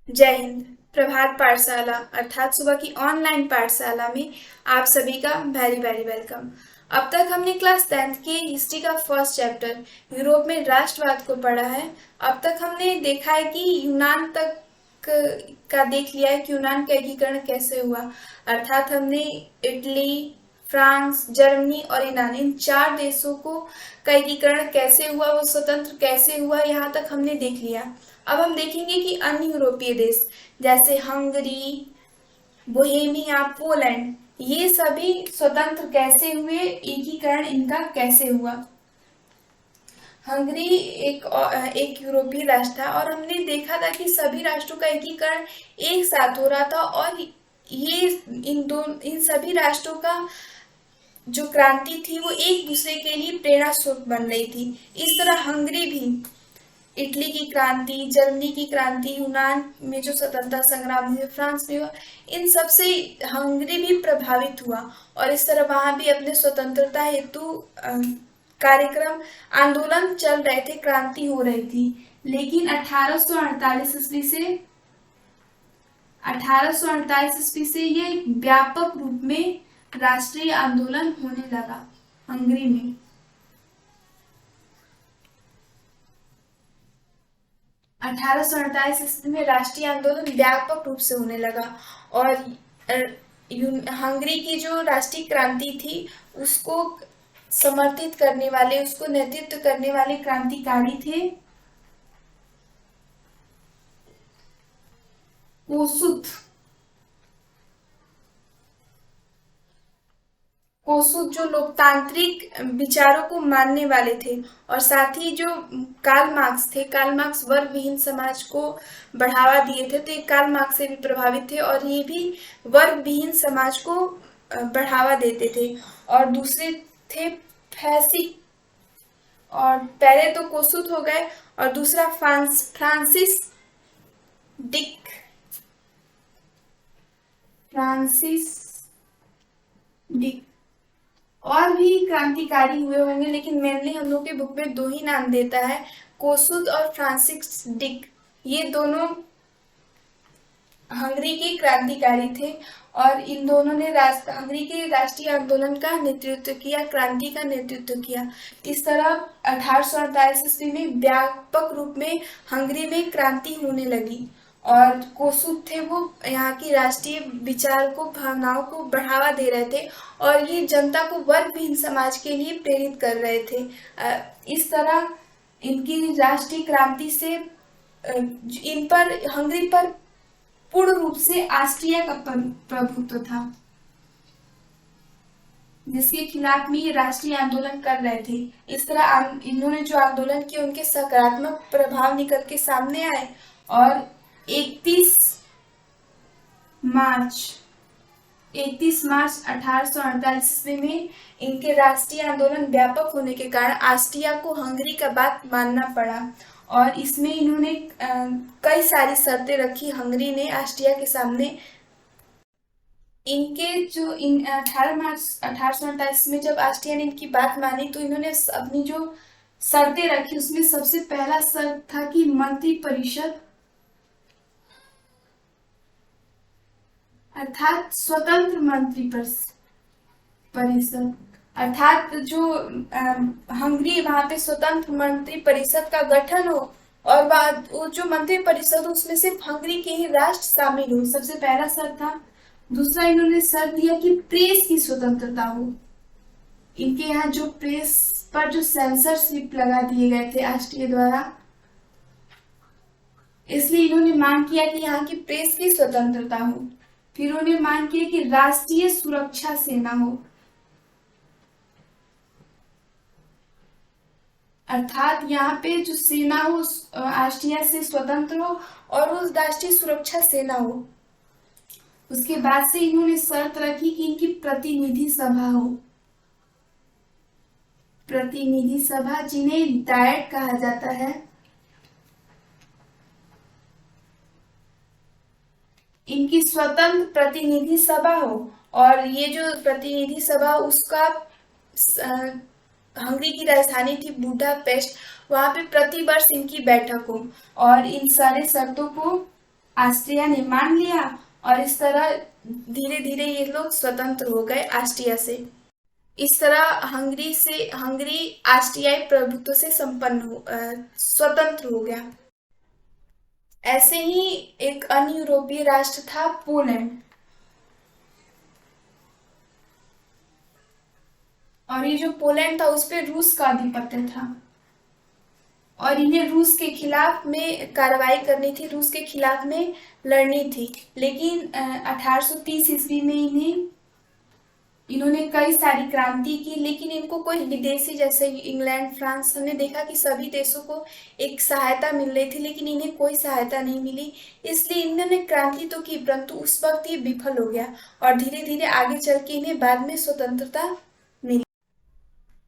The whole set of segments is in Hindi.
जय हिंद। प्रभात पाठशाला अर्थात सुबह की ऑनलाइन पाठशाला में आप सभी का वेरी वेरी वेलकम। अब तक हमने क्लास 10th की हिस्ट्री का फर्स्ट चैप्टर यूरोप में राष्ट्रवाद को पढ़ा है। अब तक हमने देखा है कि यूनान तक का देख लिया है कि यूनान का एकीकरण कैसे हुआ। अर्थात हमने इटली, फ्रांस, जर्मनी और ईरान, इन चार देशों को का एकीकरण कैसे हुआ, वो स्वतंत्र कैसे हुआ, यहाँ तक हमने देख लिया। अब हम देखेंगे कि अन्य यूरोपीय देश जैसे हंगरी, बोहेमिया, पोलैंड, ये सभी स्वतंत्र कैसे हुए, एकीकरण इनका कैसे हुआ। हंगरी एक यूरोपीय राष्ट्र था और हमने देखा था कि सभी राष्ट्रों का एकीकरण एक साथ हो रहा था और ये इन सभी राष्ट्रों का जो क्रांति थी वो एक दूसरे के लिए प्रेरणा स्रोत बन रही थी। इस तरह हंगरी भी इटली की क्रांति, जर्मनी की क्रांति, यूनान में जो स्वतंत्रता संग्राम हुए, फ्रांस में हुआ, इन सब से हंगरी भी प्रभावित हुआ और इस तरह वहां भी अपने स्वतंत्रता हेतु कार्यक्रम, आंदोलन चल रहे थे, क्रांति हो रही थी। लेकिन 1848 ईस्वी से 1848 ईस्वी से ये व्यापक रूप में राष्ट्रीय आंदोलन होने लगा हंगरी में। 1848 ईस्वी में राष्ट्रीय आंदोलन व्यापक रूप से होने लगा और हंगरी की जो राष्ट्रीय क्रांति थी उसको समर्थित करने वाले, उसको नेतृत्व करने वाले क्रांतिकारी थे कोसुत। कोसुत जो लोकतांत्रिक विचारों को मानने वाले थे और साथ ही जो कार्ल मार्क्स थे, कार्ल मार्क्स वर्ग विहीन समाज को बढ़ावा दिए थे, तो ये कार्ल मार्क्स से भी प्रभावित थे और ये भी वर्ग विहीन समाज को बढ़ावा देते थे। और दूसरे थे फैसी, और पहले तो कोसुत हो गए और दूसरा फ्रांसिस डिक, फ्रांसिस डिक। और भी क्रांतिकारी हुए होंगे लेकिन मेनली हम लोग के बुक में दो ही नाम देता है, कोसुद और फ्रांसिस डिक। ये दोनों हंगरी के क्रांतिकारी थे और इन दोनों ने हंगरी के राष्ट्रीय आंदोलन का नेतृत्व किया, क्रांति का नेतृत्व किया। इस तरह 1848 ईस्वी में व्यापक रूप में हंगरी में क्रांति होने लगी और कोसुद थे वो यहाँ की राष्ट्रीय विचार को, भावनाओं को बढ़ावा दे रहे थे और ये जनता को वर्गहीन समाज के लिए प्रेरित कर रहे थे। इस तरह इनकी राष्ट्रीय क्रांति से इन पर, हंगरी पर पूर्ण रूप से ऑस्ट्रिया का प्रभुत्व था, जिसके खिलाफ में ये राष्ट्रीय आंदोलन कर रहे थे। इस तरह इन्होंने जो आंदोलन किए उनके सकारात्मक प्रभाव निकल के सामने आए और 31 मार्च 1848 ईस्वी में इनके राष्ट्रीय आंदोलन व्यापक होने के कारण ऑस्ट्रिया को हंगरी का बात मानना पड़ा और इसमें इन्होंने कई सारी शर्तें रखी हंगरी ने ऑस्ट्रिया के सामने। इनके जो इन 18 मार्च 1848 में जब ऑस्ट्रिया ने इनकी बात मानी तो इन्होंने अपनी जो शर्तें रखी उसमें सबसे पहला शर्त था कि मंत्री परिषद अर्थात स्वतंत्र मंत्री परिषद, अर्थात जो हंगरी वहां पे स्वतंत्र मंत्री परिषद का गठन हो और बाद वो जो मंत्री परिषद हो उसमें सिर्फ हंगरी के ही राष्ट्र शामिल हो, सबसे पहला शर्त था। दूसरा इन्होंने शर्त दिया कि प्रेस की स्वतंत्रता हो। इनके यहाँ जो प्रेस पर जो सेंसरशिप लगा दिए गए थे ऑस्ट्रिया द्वारा, इसलिए इन्होंने मांग किया कि यहाँ की प्रेस की स्वतंत्रता हो। फिर उन्होंने मांग किया कि राष्ट्रीय सुरक्षा सेना हो, अर्थात यहाँ पे जो सेना हो ऑस्ट्रिया से स्वतंत्र हो और उस राष्ट्रीय सुरक्षा सेना हो। उसके बाद से इन्होंने शर्त रखी कि इनकी प्रतिनिधि सभा हो, प्रतिनिधि सभा जिन्हें डायट कहा जाता है। इनकी स्वतंत्र प्रतिनिधि सभा हो और ये जो प्रतिनिधि सभा उसका हंगरी की राजधानी थी बुडापेस्ट, वहां पे प्रति वर्ष इनकी बैठक हो और इन सारे शर्तों को ऑस्ट्रिया ने मान लिया और इस तरह धीरे धीरे ये लोग स्वतंत्र हो गए ऑस्ट्रिया से। इस तरह हंगरी ऑस्ट्रियाई प्रभुत्व से स्वतंत्र हो गया। ऐसे ही एक अन्य यूरोपीय राष्ट्र था पोलैंड, और ये जो पोलैंड था उस पर रूस का आधिपत्य था और इन्हें रूस के खिलाफ में कार्रवाई करनी थी, रूस के खिलाफ में लड़नी थी। लेकिन 1830 ईस्वी में इन्होंने कई सारी क्रांति की, लेकिन इनको कोई विदेशी जैसे इंग्लैंड, फ्रांस, हमने देखा कि सभी देशों को एक सहायता मिल रही थी, लेकिन इन्हें कोई सहायता नहीं मिली। इसलिए इन्होंने क्रांति तो की, परंतु उस वक्त ये विफल हो गया और धीरे धीरे आगे चल के इन्हें बाद में स्वतंत्रता मिली।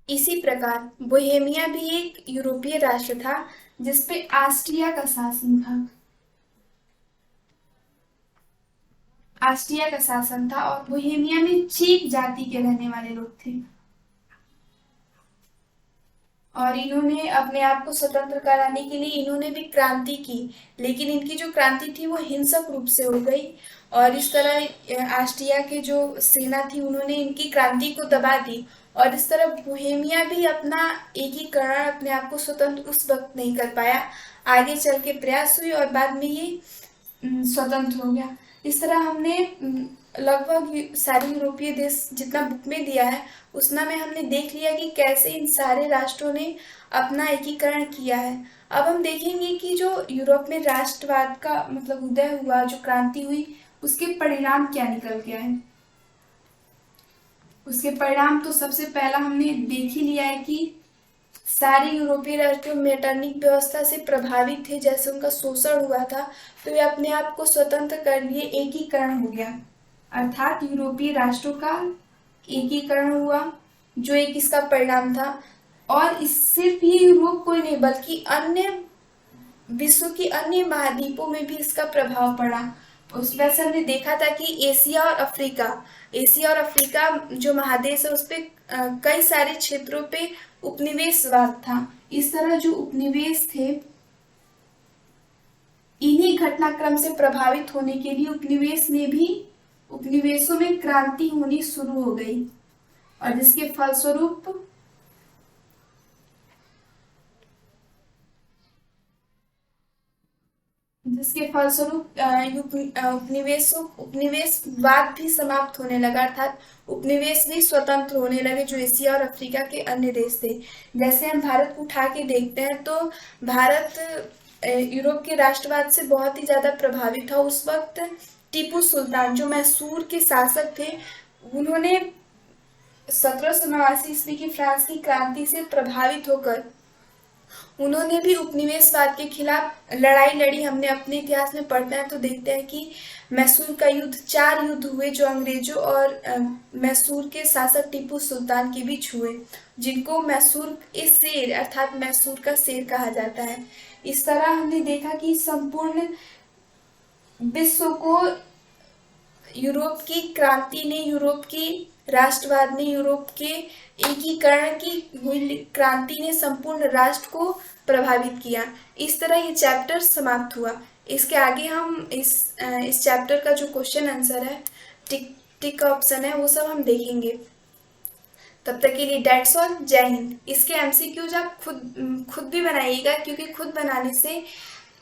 इसी प्रकार बोहेमिया भी एक यूरोपीय राष्ट्र था जिसपे ऑस्ट्रिया का शासन था। ऑस्ट्रिया का शासन था और बोहेमिया में चेक जाति के रहने वाले लोग थे और इन्होंने अपने आप को स्वतंत्र कराने के लिए इन्होंने भी क्रांति की, लेकिन इनकी जो क्रांति थी वो हिंसक रूप से हो गई और इस तरह ऑस्ट्रिया के जो सेना थी उन्होंने इनकी क्रांति को दबा दी और इस तरह बोहेमिया भी अपना एकीकरण, अपने आप को स्वतंत्र उस वक्त नहीं कर पाया। आगे चल के प्रयास हुई और बाद में ये स्वतंत्र हो गया। इस तरह हमने लगभग सारे यूरोपीय देश जितना बुक में दिया है उतना में हमने देख लिया कि कैसे इन सारे राष्ट्रों ने अपना एकीकरण किया है। अब हम देखेंगे कि जो यूरोप में राष्ट्रवाद का मतलब उदय हुआ, जो क्रांति हुई, उसके परिणाम क्या निकल के आए। उसके परिणाम तो सबसे पहला हमने देख ही लिया है कि सारे यूरोपीय राष्ट्रों मेटरनिक व्यवस्था से प्रभावित थे, जैसे उनका शोषण हुआ था, तो वे अपने आप को स्वतंत्र कर लिए, एकीकरण हो गया, अर्थात यूरोपीय राष्ट्रों का एकीकरण हुआ, जो एक इसका परिणाम था। और इस सिर्फ ये यूरोप को ही नहीं बल्कि अन्य विश्व की अन्य महाद्वीपों में भी इसका प्रभाव पड़ा। उस वैसे हमने देखा था कि एशिया और अफ्रीका जो महादेश है उस पे कई सारे क्षेत्रों पे उपनिवेशवाद था। इस तरह जो उपनिवेश थे इन्हीं घटनाक्रम से प्रभावित होने के लिए उपनिवेशों में क्रांति होनी शुरू हो गई और जिसके फलस्वरूप उपनिवेशवाद भी समाप्त होने लगा, अर्थात उपनिवेश भी स्वतंत्र होने लगे जो एशिया और अफ्रीका के अन्य देश थे। जैसे हम भारत को उठा के देखते हैं तो भारत यूरोप के राष्ट्रवाद से बहुत ही ज्यादा प्रभावित था। उस वक्त टीपू सुल्तान जो मैसूर के शासक थे, उन्होंने 1789 ईस्वी की फ्रांस की क्रांति से प्रभावित होकर उन्होंने भी उपनिवेशवाद के खिलाफ लड़ाई लड़ी। हमने अपने इतिहास में पढ़ते हैं तो देखते हैं कि मैसूर का युद्ध, 4 युद्ध हुए जो अंग्रेजों और मैसूर के शासक टीपू सुल्तान के बीच हुए, जिनको मैसूर ए शेर अर्थात मैसूर का शेर कहा जाता है। इस तरह हमने देखा कि संपूर्ण विश्व को यूरोप की क्रांति ने, यूरोप की राष्ट्रवाद ने, यूरोप के एकीकरण की हुई क्रांति ने संपूर्ण राष्ट्र को प्रभावित किया। इस तरह ये चैप्टर समाप्त हुआ। इसके आगे हम इस चैप्टर का जो क्वेश्चन आंसर है, टिक ऑप्शन है, वो सब हम देखेंगे। तब तक के लिए डेट्स ऑल, जय हिंद। इसके एमसीक्यूज आप खुद भी बनाइएगा, क्योंकि खुद बनाने से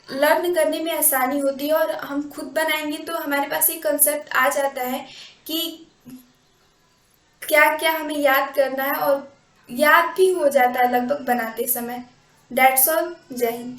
लर्न करने में आसानी होती है और हम खुद बनाएंगे तो हमारे पास ये कंसेप्ट आ जाता है कि क्या क्या हमें याद करना है और याद भी हो जाता है लगभग बनाते समय। डेट्स ऑल, जय हिंद।